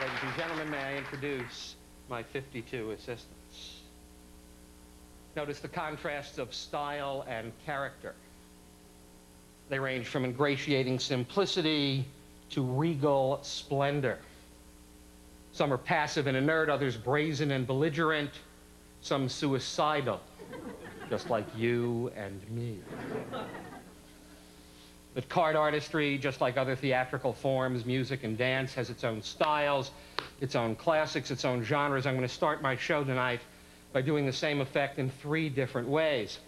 Ladies and gentlemen, may I introduce my 52 assistants. Notice the contrasts of style and character. They range from ingratiating simplicity to regal splendor. Some are passive and inert, others brazen and belligerent, some suicidal, just like you and me. But card artistry, just like other theatrical forms, music and dance, has its own styles, its own classics, its own genres. I'm going to start my show tonight by doing the same effect in 3 different ways.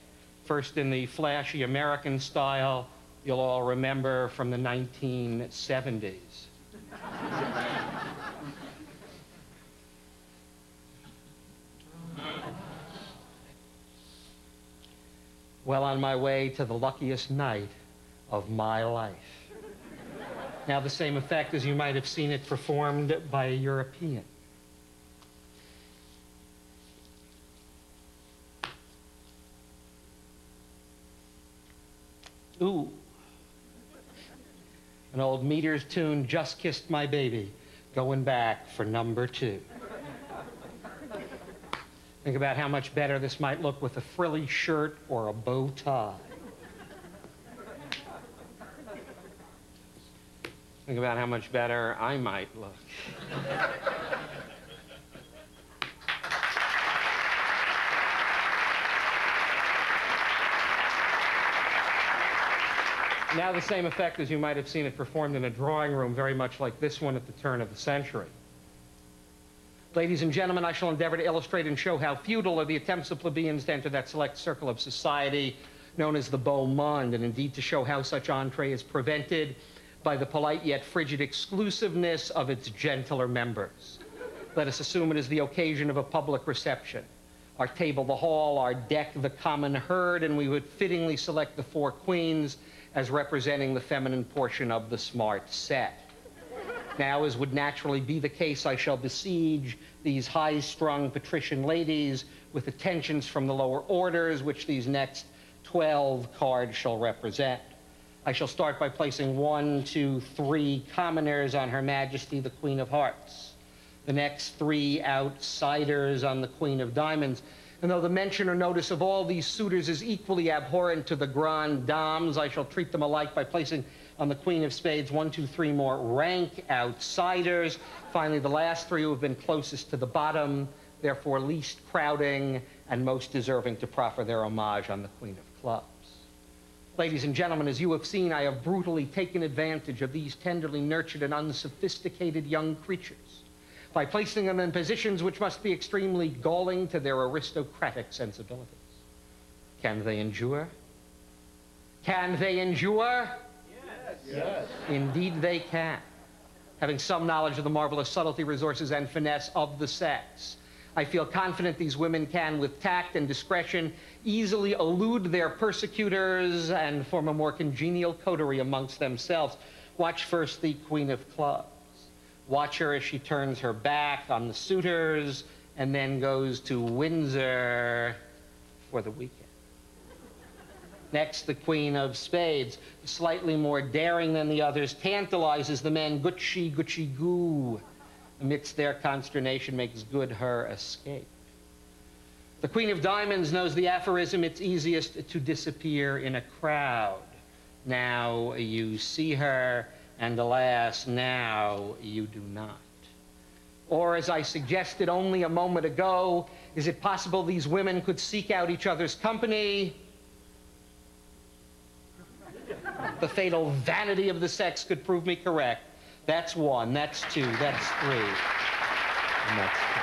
First, in the flashy American style, you'll all remember from the 1970s. Well on my way to the luckiest night of my life. Now, the same effect as you might have seen it performed by a European. Ooh. An old Meters tune, Just Kissed My Baby, going back for number 2. Think about how much better this might look with a frilly shirt or a bow tie. Think about how much better I might look. Now the same effect as you might have seen it performed in a drawing room, very much like this one at the turn of the century. Ladies and gentlemen, I shall endeavor to illustrate and show how futile are the attempts of plebeians to enter that select circle of society known as the beau monde, and indeed to show how such entree is prevented by the polite yet frigid exclusiveness of its gentler members. Let us assume it is the occasion of a public reception. Our table the hall, our deck the common herd, and we would fittingly select the 4 queens as representing the feminine portion of the smart set. Now, as would naturally be the case, I shall besiege these high-strung patrician ladies with attentions from the lower orders, which these next 12 cards shall represent. I shall start by placing 1, 2, 3 commoners on Her Majesty, the Queen of Hearts. The next 3 outsiders on the Queen of Diamonds. And though the mention or notice of all these suitors is equally abhorrent to the Grand Dames, I shall treat them alike by placing on the Queen of Spades 1, 2, 3 more rank outsiders. Finally, the last 3 who have been closest to the bottom, therefore least crowding and most deserving to proffer their homage on the Queen of Clubs. Ladies and gentlemen, as you have seen, I have brutally taken advantage of these tenderly nurtured and unsophisticated young creatures by placing them in positions which must be extremely galling to their aristocratic sensibilities. Can they endure? Can they endure? Yes. Yes. Indeed they can. Having some knowledge of the marvelous subtlety, resources, and finesse of the sex, I feel confident these women can, with tact and discretion, easily elude their persecutors and form a more congenial coterie amongst themselves. Watch first the Queen of Clubs. Watch her as she turns her back on the suitors and then goes to Windsor for the weekend. Next, the Queen of Spades, slightly more daring than the others, tantalizes the men, Gucci, Gucci, goo. Amidst their consternation, makes good her escape. The Queen of Diamonds knows the aphorism, it's easiest to disappear in a crowd. Now you see her, and alas, now you do not. Or, as I suggested only a moment ago, is it possible these women could seek out each other's company? The fatal vanity of the sex could prove me correct. That's 1, that's 2, that's 3, and that's 4.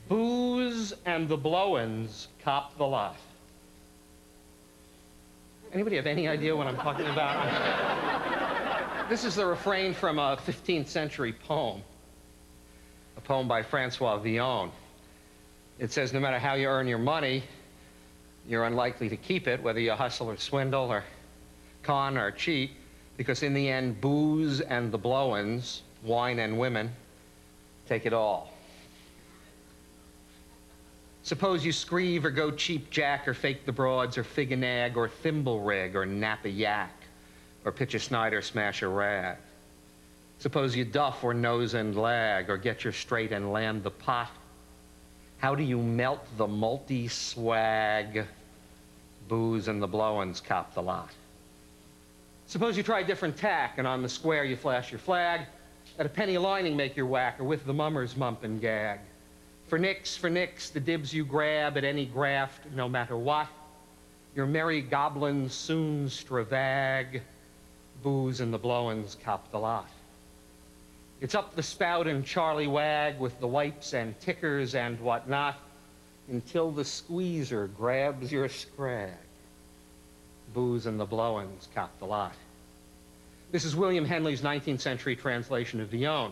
Booze and the blow-ins cop the lot. Anybody have any idea what I'm talking about? This is the refrain from a 15th century poem. A poem by Francois Villon. It says, no matter how you earn your money, you're unlikely to keep it, whether you hustle or swindle or con or cheat, because in the end, booze and the blow-ins, wine and women, take it all. Suppose you screeve or go cheap jack or fake the broads or fig a nag or thimble rig or nap a yak or pitch a snide or smash a rag. Suppose you duff or nose and lag or get your straight and land the pot. How do you melt the multi-swag? Booze and the blowins cop the lot. Suppose you try different tack and on the square you flash your flag. At a penny a lining make your whack or with the mummers mump and gag. For nix, the dibs you grab at any graft, no matter what. Your merry goblins soon stravag. Booze and the blowins cop the lot. It's up the spout and Charlie wag with the wipes and tickers and whatnot until the squeezer grabs your scrag. Booze and the blowins cop the lot. This is William Henley's 19th century translation of Villon,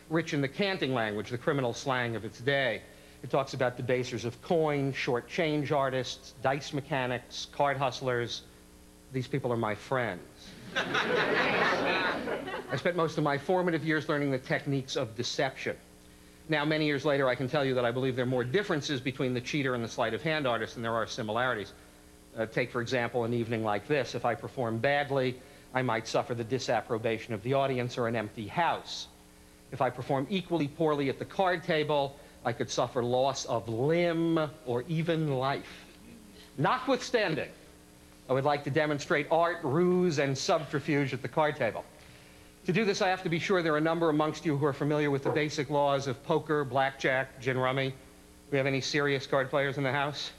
rich in the canting language, the criminal slang of its day. It talks about debasers of coin, short change artists, dice mechanics, card hustlers. These people are my friends. I spent most of my formative years learning the techniques of deception. Now, many years later, I can tell you that I believe there are more differences between the cheater and the sleight of hand artist than there are similarities. Take, for example, an evening like this. If I perform badly, I might suffer the disapprobation of the audience or an empty house. If I perform equally poorly at the card table, I could suffer loss of limb or even life. Notwithstanding, I would like to demonstrate art, ruse, and subterfuge at the card table. To do this, I have to be sure there are a number amongst you who are familiar with the basic laws of poker, blackjack, gin rummy. Do we have any serious card players in the house?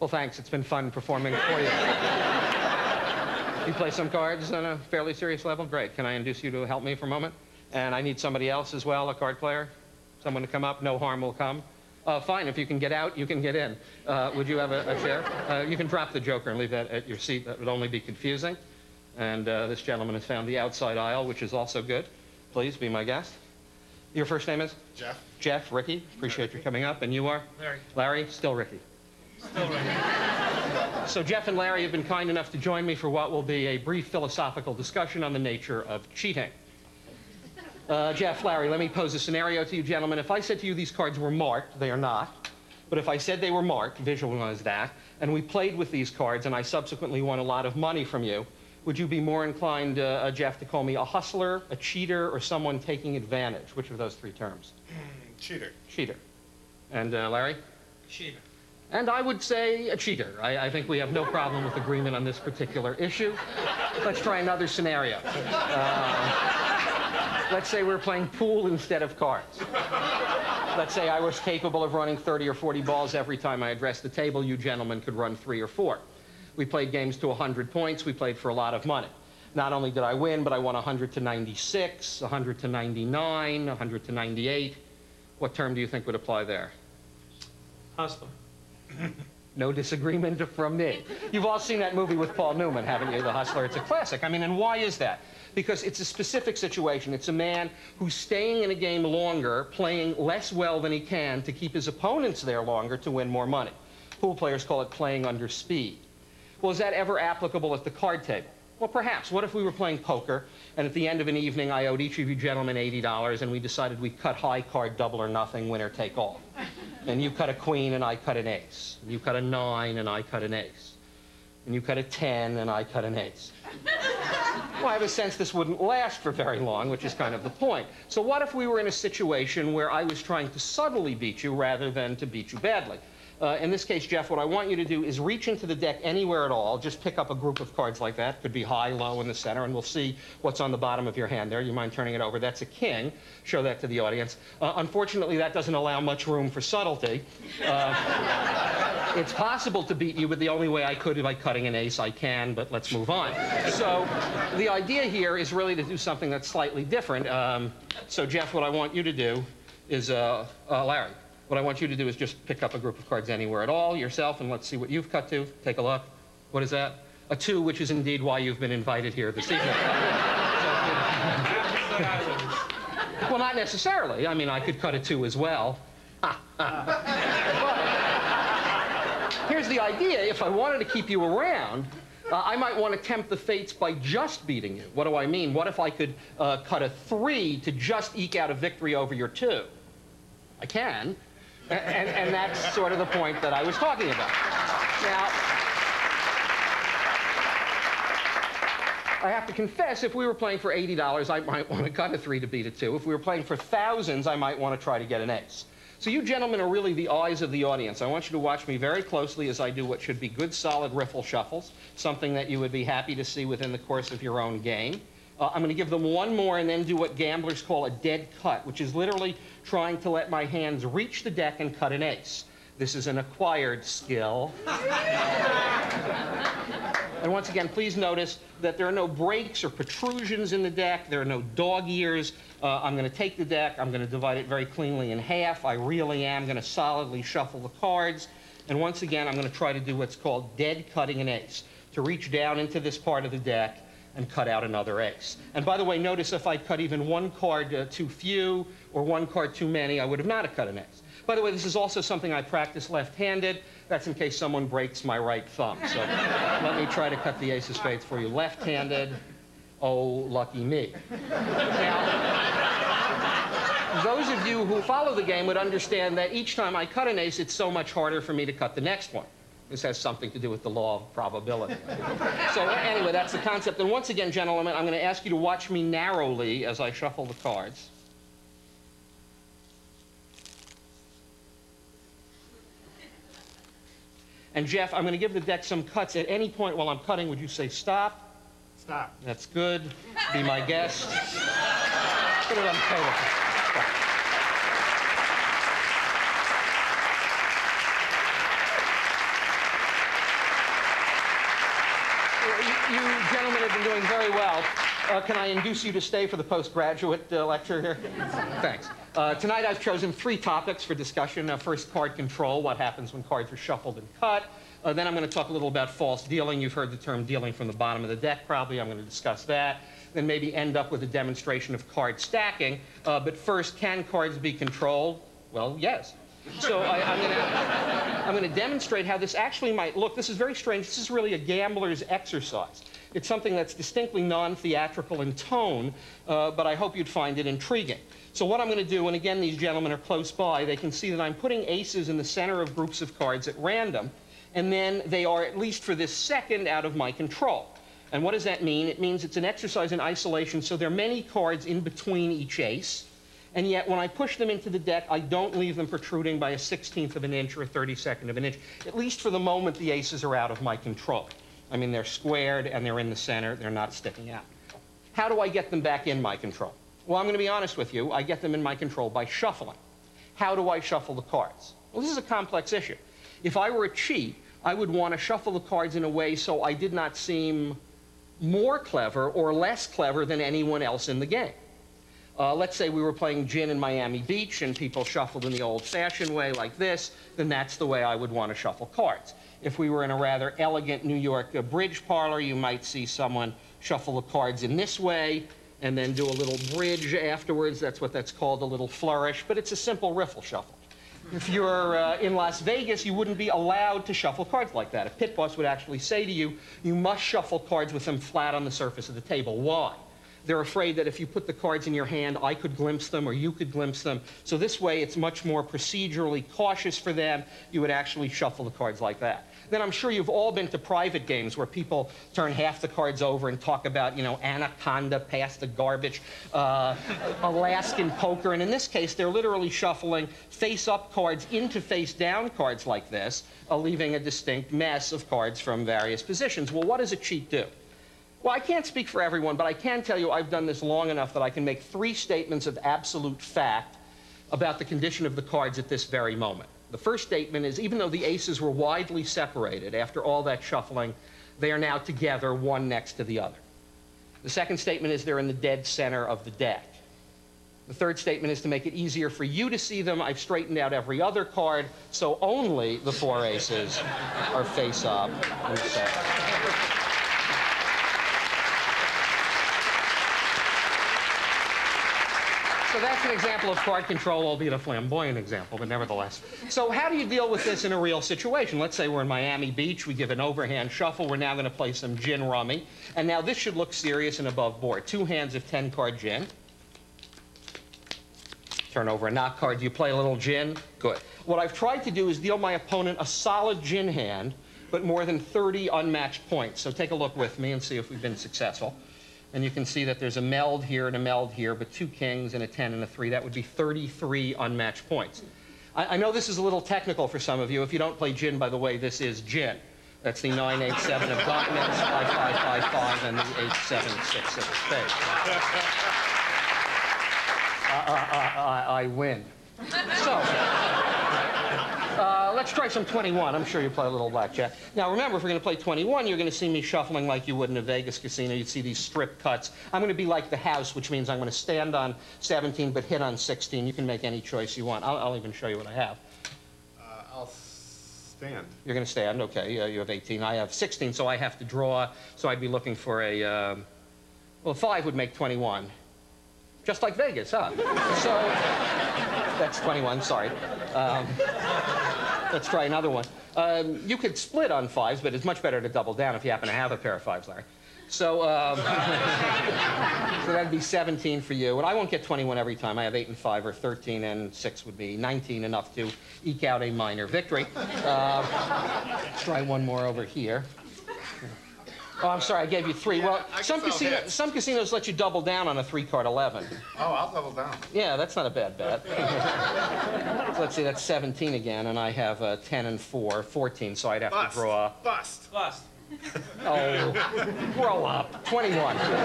Well, thanks. It's been fun performing for you. You play some cards on a fairly serious level? Great. Can I induce you to help me for a moment? And I need somebody else as well, a card player. Someone to come up. No harm will come. Fine. If you can get out, you can get in. Would you have a chair? You can drop the joker and leave that at your seat. That would only be confusing. And this gentleman has found the outside aisle, which is also good. Please be my guest. Your first name is? Jeff. Jeff, Ricky. Appreciate you coming up. And you are? Larry. Larry, still Ricky. Still Ricky. So Jeff and Larry have been kind enough to join me for what will be a brief philosophical discussion on the nature of cheating. Jeff, Larry, let me pose a scenario to you gentlemen. If I said to you these cards were marked, they are not. But if I said they were marked, visualize that, and we played with these cards and I subsequently won a lot of money from you, would you be more inclined, Jeff, to call me a hustler, a cheater, or someone taking advantage? Which of those three terms? Cheater. Cheater. And Larry? Cheater. And I would say a cheater. I think we have no problem with agreement on this particular issue. Let's try another scenario. Let's say we're playing pool instead of cards. Let's say I was capable of running 30 or 40 balls every time I addressed the table. You gentlemen could run 3 or 4. We played games to 100 points. We played for a lot of money. Not only did I win, but I won 100 to 96, 100 to 99, 100 to 98. What term do you think would apply there? Hustler. No disagreement from me. You've all seen that movie with Paul Newman, haven't you? The Hustler. It's a classic. I mean, and why is that? Because it's a specific situation. It's a man who's staying in a game longer, playing less well than he can to keep his opponents there longer to win more money. Pool players call it playing under speed. Well, is that ever applicable at the card table? Well, perhaps. What if we were playing poker, and at the end of an evening, I owed each of you gentlemen $80, and we decided we'd cut high card, double or nothing, winner take all. And you cut a queen, and I cut an ace. And you cut a 9, and I cut an ace. And you cut a 10, and I cut an ace. Well, I have a sense this wouldn't last for very long, which is kind of the point. So what if we were in a situation where I was trying to subtly beat you rather than to beat you badly? In this case, Jeff, what I want you to do is reach into the deck anywhere at all. Just pick up a group of cards like that. Could be high, low, in the center, and we'll see what's on the bottom of your hand there. You mind turning it over? That's a king. Show that to the audience. Unfortunately, that doesn't allow much room for subtlety. It's possible to beat you, but the only way I could by cutting an ace, I can, but let's move on. So the idea here is really to do something that's slightly different. So, Jeff, what I want you to do is, Larry, what I want you to do is just pick up a group of cards anywhere at all, yourself, and let's see what you've cut to. Take a look. What is that? A 2, which is indeed why you've been invited here this evening. Well, not necessarily. I mean, I could cut a 2 as well. But here's the idea. If I wanted to keep you around, I might want to tempt the fates by just beating you. What do I mean? What if I could cut a 3 to just eke out a victory over your 2? I can. And that's sort of the point that I was talking about. Now, I have to confess, if we were playing for $80, I might want to cut a 3 to beat a 2. If we were playing for thousands, I might want to try to get an ace. So you gentlemen are really the eyes of the audience. I want you to watch me very closely as I do what should be good, solid riffle shuffles, something that you would be happy to see within the course of your own game. I'm going to give them one more and then do what gamblers call a dead cut, which is literally trying to let my hands reach the deck and cut an ace. This is an acquired skill. And once again, please notice that there are no breaks or protrusions in the deck. There are no dog ears. I'm going to take the deck. I'm going to divide it very cleanly in half. I really am going to solidly shuffle the cards. And once again, I'm going to try to do what's called dead cutting an ace, to reach down into this part of the deck and cut out another ace. And by the way, notice if I cut even one card too few or one card too many, I would have not cut an ace. By the way, this is also something I practice left-handed. That's in case someone breaks my right thumb. So let me try to cut the ace of spades for you. Left-handed, oh, lucky me. Now, those of you who follow the game would understand that each time I cut an ace, it's so much harder for me to cut the next one. This has something to do with the law of probability. So anyway, that's the concept. And once again, gentlemen, I'm going to ask you to watch me narrowly as I shuffle the cards. And Jeff, I'm going to give the deck some cuts. At any point while I'm cutting, would you say stop? Stop. That's good. Be my guest. Put it on the table. You gentlemen have been doing very well. Can I induce you to stay for the postgraduate lecture here? Thanks. Tonight I've chosen 3 topics for discussion. First, card control, what happens when cards are shuffled and cut. Then I'm going to talk a little about false dealing. You've heard the term dealing from the bottom of the deck, probably. I'm going to discuss that. Then maybe end up with a demonstration of card stacking. But first, can cards be controlled? Well, yes. So I'm going to demonstrate how this actually might look. This is very strange. This is really a gambler's exercise. It's something that's distinctly non-theatrical in tone, but I hope you'd find it intriguing. So what I'm going to do, and again, these gentlemen are close by, they can see that I'm putting aces in the center of groups of cards at random, and then they are, at least for this second, out of my control. And what does that mean? It means it's an exercise in isolation, so there are many cards in between each ace, and yet when I push them into the deck, I don't leave them protruding by a 1/16 of an inch or a 32nd of an inch. At least for the moment, the aces are out of my control. I mean, they're squared and they're in the center. They're not sticking out. How do I get them back in my control? Well, I'm going to be honest with you. I get them in my control by shuffling. How do I shuffle the cards? Well, this is a complex issue. If I were a cheat, I would want to shuffle the cards in a way so I did not seem more clever or less clever than anyone else in the game. Let's say we were playing gin in Miami Beach and people shuffled in the old-fashioned way like this, then that's the way I would want to shuffle cards. If we were in a rather elegant New York bridge parlor, you might see someone shuffle the cards in this way and then do a little bridge afterwards. That's what that's called, a little flourish, but it's a simple riffle shuffle. If you're in Las Vegas, you wouldn't be allowed to shuffle cards like that. A pit boss would actually say to you, you must shuffle cards with them flat on the surface of the table. Why? They're afraid that if you put the cards in your hand, I could glimpse them or you could glimpse them. So this way, it's much more procedurally cautious for them. You would actually shuffle the cards like that. Then I'm sure you've all been to private games where people turn half the cards over and talk about, you know, Anaconda, pass the garbage, Alaskan poker. And in this case, they're literally shuffling face-up cards into face-down cards like this, leaving a distinct mess of cards from various positions. Well, what does a cheat do? Well, I can't speak for everyone, but I can tell you I've done this long enough that I can make 3 statements of absolute fact about the condition of the cards at this very moment. The first statement is, even though the aces were widely separated after all that shuffling, they are now together, one next to the other. The second statement is they're in the dead center of the deck. The third statement is, to make it easier for you to see them, I've straightened out every other card, so only the 4 aces are face up in the center. So that's an example of card control, albeit a flamboyant example, but nevertheless. So how do you deal with this in a real situation? Let's say we're in Miami Beach. We give an overhand shuffle. We're now going to play some gin rummy. And now this should look serious and above board. 2 hands of 10-card gin. Turn over a knock card. Do you play a little gin? Good. What I've tried to do is deal my opponent a solid gin hand, but more than 30 unmatched points. So take a look with me and see if we've been successful. And you can see that there's a meld here and a meld here, but 2 kings and a 10 and a 3. That would be 33 unmatched points. I know this is a little technical for some of you. If you don't play gin, by the way, this is gin. That's the 9, 8, 7 of diamonds, 5, 5, 5, 5, and the 8, 7, 6 of the spades. I win. So, let's try some 21. I'm sure you play a little blackjack. Now, remember, if we're going to play 21, you're going to see me shuffling like you would in a Vegas casino. You'd see these strip cuts. I'm going to be like the house, which means I'm going to stand on 17 but hit on 16. You can make any choice you want. I'll even show you what I have. I'll stand. You're going to stand? Okay. You have 18. I have 16, so I have to draw. So I'd be looking for a... well, 5 would make 21. Just like Vegas, huh? So that's 21, sorry. Let's try another one. You could split on 5s, but it's much better to double down if you happen to have a pair of 5s, Larry. So, so that'd be 17 for you. And I won't get 21 every time. I have 8 and 5, or 13 and 6 would be 19, enough to eke out a minor victory. Try one more over here. Oh, I'm sorry, I gave you 3. Yeah, well, some casinos let you double down on a 3-card 11. Oh, I'll double down. Yeah, that's not a bad bet. So let's see, that's 17 again, and I have 10 and 4, 14, so I'd have to draw. Bust. Bust. Oh, grow up. 21. So, I'm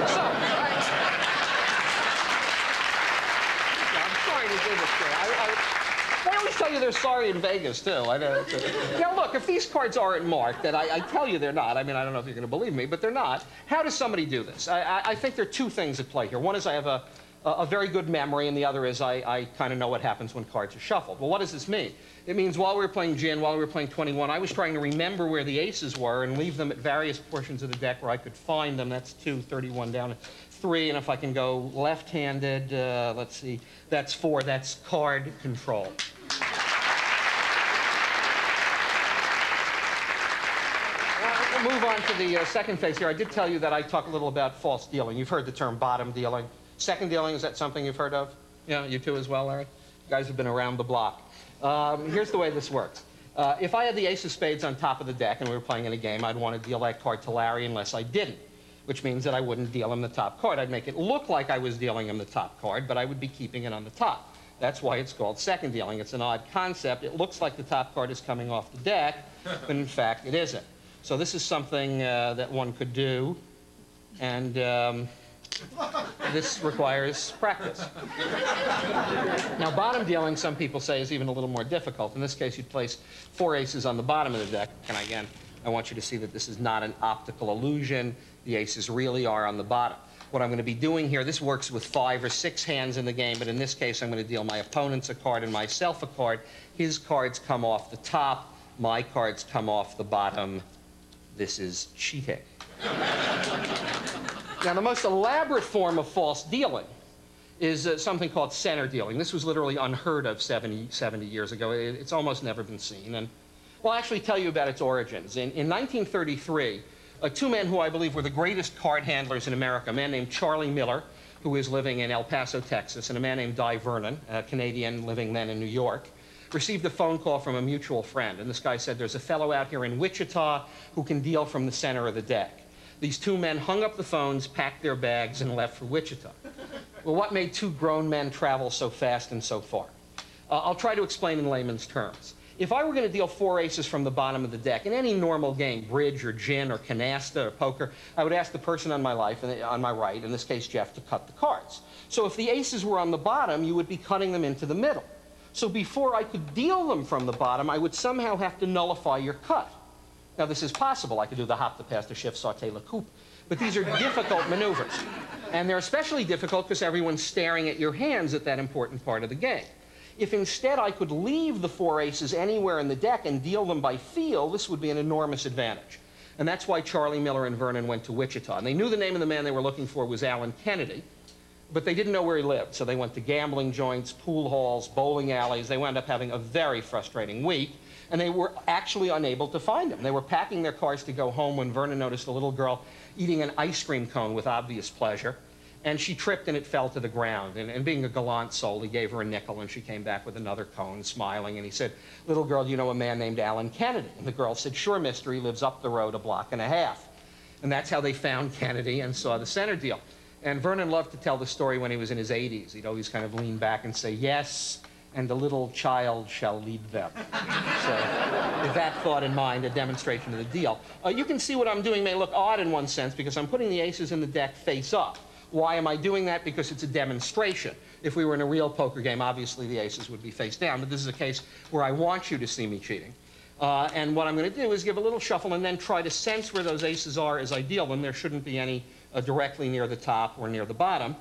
trying to do this thing. They always tell you they're sorry in Vegas, too. Now, look, if these cards aren't marked, and I tell you they're not, I mean, I don't know if you're going to believe me, but they're not, how does somebody do this? I think there are 2 things at play here. One is I have a very good memory, and the other is I kind of know what happens when cards are shuffled. Well, what does this mean? It means while we were playing gin, while we were playing 21, I was trying to remember where the aces were and leave them at various portions of the deck where I could find them. That's 2, 31 down. 3, and if I can go left-handed, let's see, that's 4. That's card control. We'll move on to the second phase here. I did tell you that I talk a little about false dealing. You've heard the term bottom dealing. Second dealing, is that something you've heard of? Yeah, you too as well, Larry? You guys have been around the block. Here's the way this works. If I had the ace of spades on top of the deck and we were playing in a game, I'd want to deal that card to Larry unless I didn't, which means that I wouldn't deal him the top card. I'd make it look like I was dealing him the top card, but I would be keeping it on the top. That's why it's called second dealing. It's an odd concept. It looks like the top card is coming off the deck, but in fact it isn't. So this is something that one could do, and this requires practice. Now, bottom dealing, some people say, is even a little more difficult. In this case, you'd place 4 aces on the bottom of the deck. And again, I want you to see that this is not an optical illusion. The aces really are on the bottom. What I'm going to be doing here, this works with 5 or 6 hands in the game, but in this case, I'm going to deal my opponents a card and myself a card. His cards come off the top. My cards come off the bottom. This is cheating. Now, the most elaborate form of false dealing is something called center dealing. This was literally unheard of 70 years ago. It's almost never been seen. And well, I'll actually tell you about its origins. In 1933, 2 men who I believe were the greatest card handlers in America, a man named Charlie Miller, who is living in El Paso, Texas, and a man named Di Vernon, a Canadian living then in New York, received a phone call from a mutual friend. And this guy said, there's a fellow out here in Wichita who can deal from the center of the deck. These 2 men hung up the phones, packed their bags, and left for Wichita. Well, what made 2 grown men travel so fast and so far? I'll try to explain in layman's terms. If I were going to deal 4 aces from the bottom of the deck in any normal game, bridge or gin or canasta or poker, I would ask the person on my right, in this case Jeff, to cut the cards. So if the aces were on the bottom, you would be cutting them into the middle. So before I could deal them from the bottom, I would somehow have to nullify your cut. Now, this is possible. I could do the hop, the pass, the shift, saute, la coupe. But these are difficult maneuvers. And they're especially difficult because everyone's staring at your hands at that important part of the game. If instead I could leave the 4 aces anywhere in the deck and deal them by feel, this would be an enormous advantage. And that's why Charlie Miller and Vernon went to Wichita. And they knew the name of the man they were looking for was Alan Kennedy, but they didn't know where he lived. So they went to gambling joints, pool halls, bowling alleys. They wound up having a very frustrating week. And they were actually unable to find him. They were packing their cars to go home when Vernon noticed a little girl eating an ice cream cone with obvious pleasure. And she tripped and it fell to the ground. And being a gallant soul, he gave her a nickel and she came back with another cone, smiling. And he said, "Little girl, you know a man named Alan Kennedy?" And the girl said, "Sure, mister, he lives up the road a block and a half." And that's how they found Kennedy and saw the center deal. And Vernon loved to tell the story when he was in his 80s. He'd always kind of lean back and say, "Yes, and the little child shall lead them." So with that thought in mind, a demonstration of the deal. You can see what I'm doing may look odd in one sense because I'm putting the aces in the deck face up. Why am I doing that? Because it's a demonstration. If we were in a real poker game, obviously the aces would be face down, but this is a case where I want you to see me cheating. And what I'm going to do is give a little shuffle and then try to sense where those aces are as I deal them. There shouldn't be any directly near the top or near the bottom.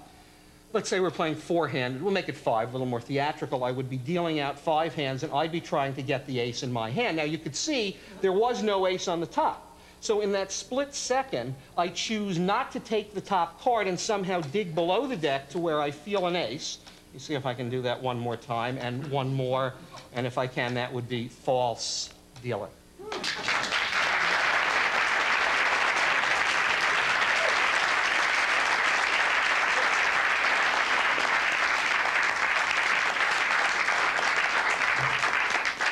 Let's say we're playing four-handed. We'll make it five, a little more theatrical. I would be dealing out 5 hands, and I'd be trying to get the ace in my hand. Now, you could see there was no ace on the top. So in that split second, I choose not to take the top card and somehow dig below the deck to where I feel an ace. You see if I can do that one more time, and one more. And if I can, that would be false dealing.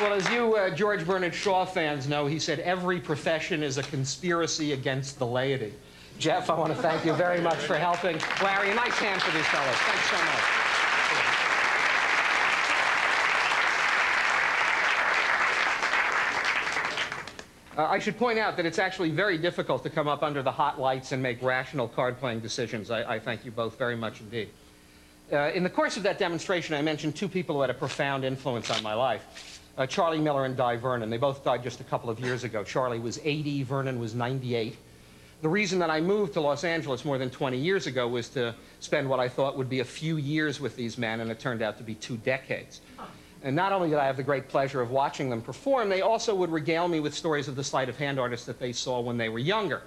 Well, as you George Bernard Shaw fans know, he said, "Every profession is a conspiracy against the laity." Jeff, I want to thank you very much for helping. Larry, a nice hand for these fellows. Thanks so much. I should point out that it's actually very difficult to come up under the hot lights and make rational card-playing decisions. I thank you both very much indeed. In the course of that demonstration, I mentioned 2 people who had a profound influence on my life. Charlie Miller and Di Vernon. They both died just a couple of years ago. Charlie was 80, Vernon was 98. The reason that I moved to Los Angeles more than 20 years ago was to spend what I thought would be a few years with these men, and it turned out to be 2 decades. And not only did I have the great pleasure of watching them perform, they also would regale me with stories of the sleight of hand artists that they saw when they were younger.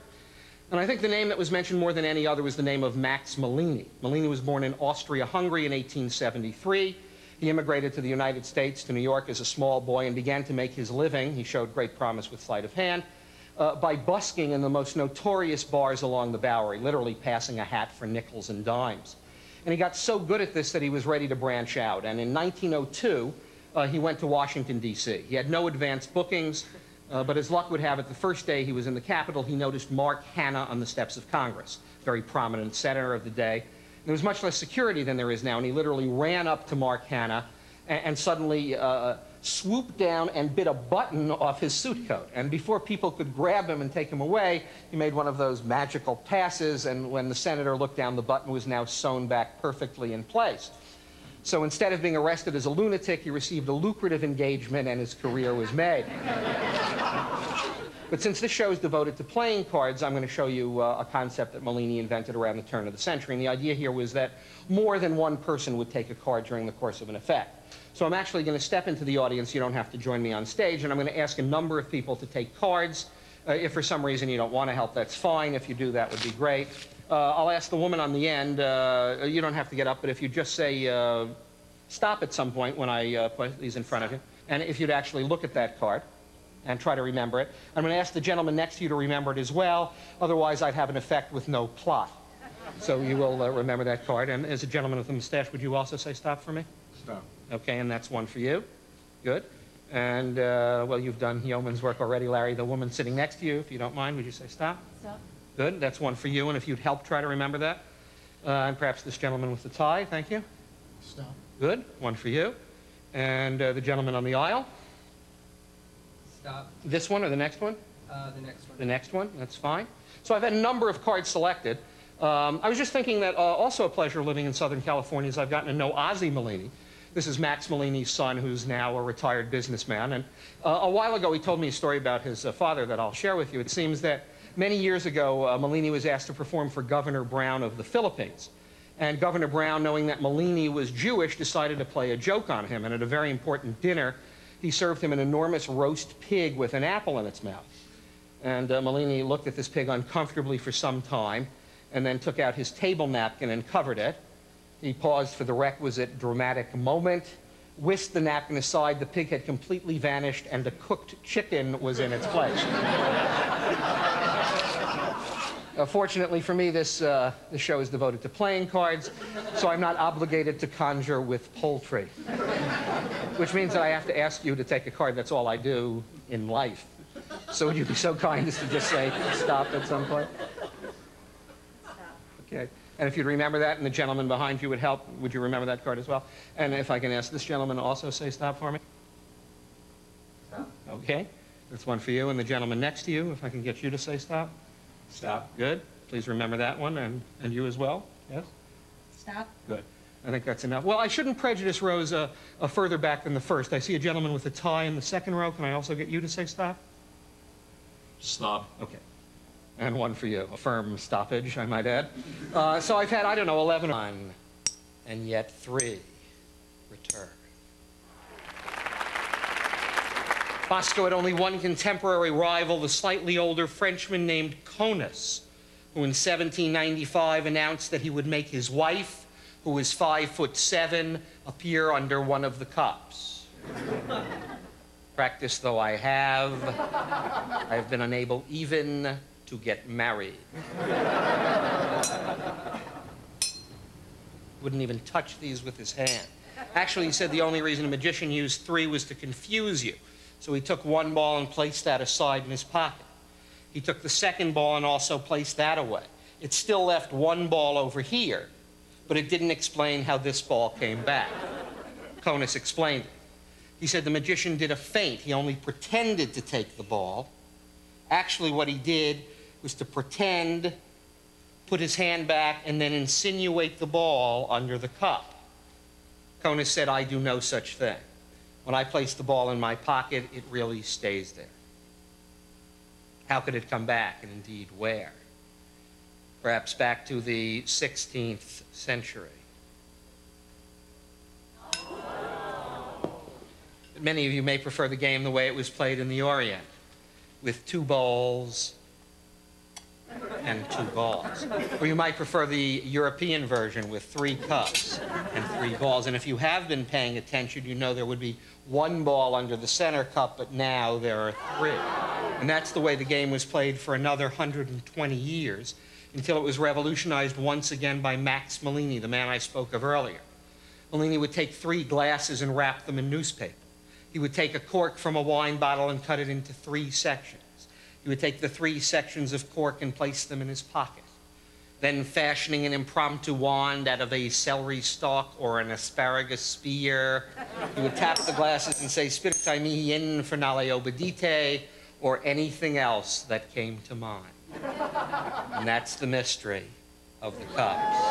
And I think the name that was mentioned more than any other was the name of Max Mellini. Mellini was born in Austria-Hungary in 1873. He immigrated to the United States, to New York, as a small boy and began to make his living. He showed great promise with sleight of hand by busking in the most notorious bars along the Bowery, literally passing a hat for nickels and dimes. And he got so good at this that he was ready to branch out. And in 1902, he went to Washington, D.C. He had no advanced bookings, but as luck would have it, the first day he was in the Capitol, he noticed Mark Hanna on the steps of Congress, very prominent senator of the day. There was much less security than there is now, and he literally ran up to Mark Hanna and suddenly swooped down and bit a button off his suit coat. And before people could grab him and take him away, he made one of those magical passes, and when the senator looked down, the button was now sewn back perfectly in place. So instead of being arrested as a lunatic, he received a lucrative engagement, and his career was made. But since this show is devoted to playing cards, I'm going to show you a concept that Mellini invented around the turn of the century. And the idea here was that more than one person would take a card during the course of an effect. So I'm actually going to step into the audience. You don't have to join me on stage. And I'm going to ask a number of people to take cards. If for some reason you don't want to help, that's fine. If you do, that would be great. I'll ask the woman on the end. You don't have to get up, but if you just say stop at some point when I put these in front of you, and if you'd actually look at that card and try to remember it. I'm going to ask the gentleman next to you to remember it as well. Otherwise, I'd have an effect with no plot. So you will remember that card. And as a gentleman with a mustache, would you also say stop for me? Stop. Okay, and that's one for you. Good. And, well, you've done yeoman's work already, Larry. The woman sitting next to you, if you don't mind, would you say stop? Stop. Good. That's one for you. And if you'd help try to remember that. And perhaps this gentleman with the tie. Thank you. Stop. Good. One for you. And the gentleman on the aisle. Stop. This one or the next one? The next one. The next one, that's fine. So I've had a number of cards selected. I was just thinking that also a pleasure living in Southern California is I've gotten to know Ozzie Mellini. This is Max Mellini's son, who's now a retired businessman. And a while ago, he told me a story about his father that I'll share with you. It seems that many years ago, Mellini was asked to perform for Governor Brown of the Philippines. And Governor Brown, knowing that Mellini was Jewish, decided to play a joke on him. And at a very important dinner, he served him an enormous roast pig with an apple in its mouth. And Mellini looked at this pig uncomfortably for some time and then took out his table napkin and covered it. He paused for the requisite dramatic moment, whisked the napkin aside, the pig had completely vanished, and a cooked chicken was in its place. Fortunately for me, this show is devoted to playing cards, so I'm not obligated to conjure with poultry. Which means that I have to ask you to take a card. That's all I do in life. So would you be so kind as to just say stop at some point? Stop. Okay. And if you'd remember that, and the gentleman behind you would help, would you remember that card as well? And if I can ask this gentleman to also say stop for me? Stop. Okay. That's one for you. And the gentleman next to you, if I can get you to say stop. Stop. Good. Please remember that one, and you as well. Yes? Stop. Good. I think that's enough. Well, I shouldn't prejudice rows further back than the first. I see a gentleman with a tie in the second row. Can I also get you to say stop? Stop. Okay. And one for you. A firm stoppage, I might add. So I've had, I don't know, 11. One, and yet 3. Return. Bosco had only one contemporary rival, the slightly older Frenchman named Conus, who in 1795 announced that he would make his wife, who was 5'7", appear under one of the cups. Practice though I have been unable even to get married. Wouldn't even touch these with his hand. Actually, he said the only reason a magician used 3 was to confuse you. So he took one ball and placed that aside in his pocket. He took the second ball and also placed that away. It still left one ball over here, but it didn't explain how this ball came back. Conus explained it. He said the magician did a feint. He only pretended to take the ball. Actually, what he did was to pretend, put his hand back, and then insinuate the ball under the cup. Conus said, I do no such thing. When I place the ball in my pocket, it really stays there. How could it come back, and indeed where? Perhaps back to the 16th century. But many of you may prefer the game the way it was played in the Orient, with 2 balls and 2 balls. Or you might prefer the European version with 3 cups and 3 balls. And if you have been paying attention, you know there would be 1 ball under the center cup, but now there are 3. And that's the way the game was played for another 120 years, until it was revolutionized once again by Max Malini, the man I spoke of earlier. Malini would take 3 glasses and wrap them in newspaper. He would take a cork from a wine bottle and cut it into 3 sections. He would take the 3 sections of cork and place them in his pocket. Then, fashioning an impromptu wand out of a celery stalk or an asparagus spear, he would tap the glasses and say, Spiritai mihi in finale obedite, or anything else that came to mind. And that's the mystery of the cups.